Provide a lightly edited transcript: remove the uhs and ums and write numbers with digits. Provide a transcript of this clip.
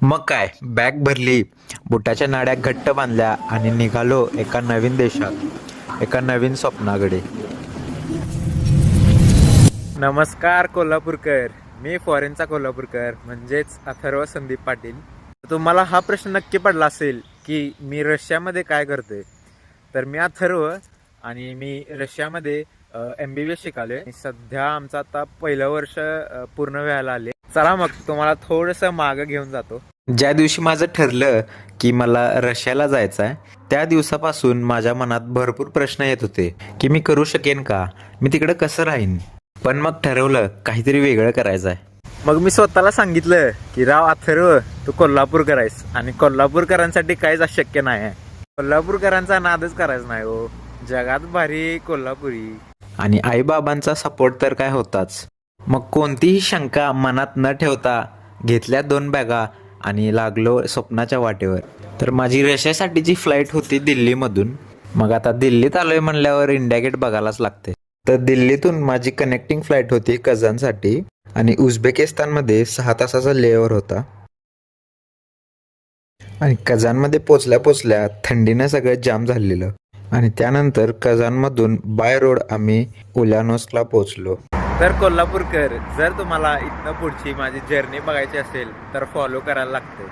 मग काय, बॅग भरली, बुटाच्या नाड्या घट्ट बांधल्या आणि निघालो एका नवीन देशात, एका नवीन स्वप्नाकडे. नमस्कार कोल्हापूरकर. मी फॉरेनचा कोल्हापूरकर म्हणजेच अथर्व संदीप पाटील. तुम्हाला हा प्रश्न नक्की पडला असेल की मी रशियामध्ये काय करतोय. तर मी अथर्व आणि मी रशियामध्ये MBBS शिकालोय. सध्या आमचं आता पहिलं वर्ष पूर्ण व्हायला आले. चला मग तुम्हाला थोडंसं मागं घेऊन जातो. ज्या दिवशी माझं ठरलं की मला रशियाला जायचं आहे, त्या दिवसापासून माझ्या मनात भरपूर प्रश्न येत होते की मी करू शकेन का, मी तिकडे कसं राहीन. पण मग ठरवलं काहीतरी वेगळं करायचं आहे. मग मी स्वतःला सांगितलं की राव अथर्व, तू कोल्हापूरकर आहेस आणि कोल्हापूरकरांसाठी काहीच अशक्य नाही आहे. कोल्हापूरकरांचा नादच करायचा नाही हो. जगात भारी कोल्हापुरी. आणि आईबाबांचा सपोर्ट तर काय होताच. मग कोणतीही शंका मनात न ठेवता घेतल्या 2 बॅगा आणि लागलो स्वप्नाच्या वाटेवर. तर माझी रशियासाठीची फ्लाईट होती दिल्लीमधून. मग आता दिल्लीत आलोय म्हणल्यावर इंडिया गेट बघायलाच लागते. तर दिल्लीतून माझी कनेक्टिंग फ्लाईट होती कझानसाठी आणि उझबेकिस्तानमध्ये 6 तासाचा लेओव्हर होता. आणि कझानमध्ये पोचल्या पोचल्या थंडीनं सगळं जाम झालेलं. आणि त्यानंतर कझानमधून बाय रोड आम्ही उल्यानोस्कला पोचलो. तर कोल्हापूरकर, जर तुम्हाला इथनं पुढची माझी जर्नी बघायची असेल तर फॉलो करायला लागते.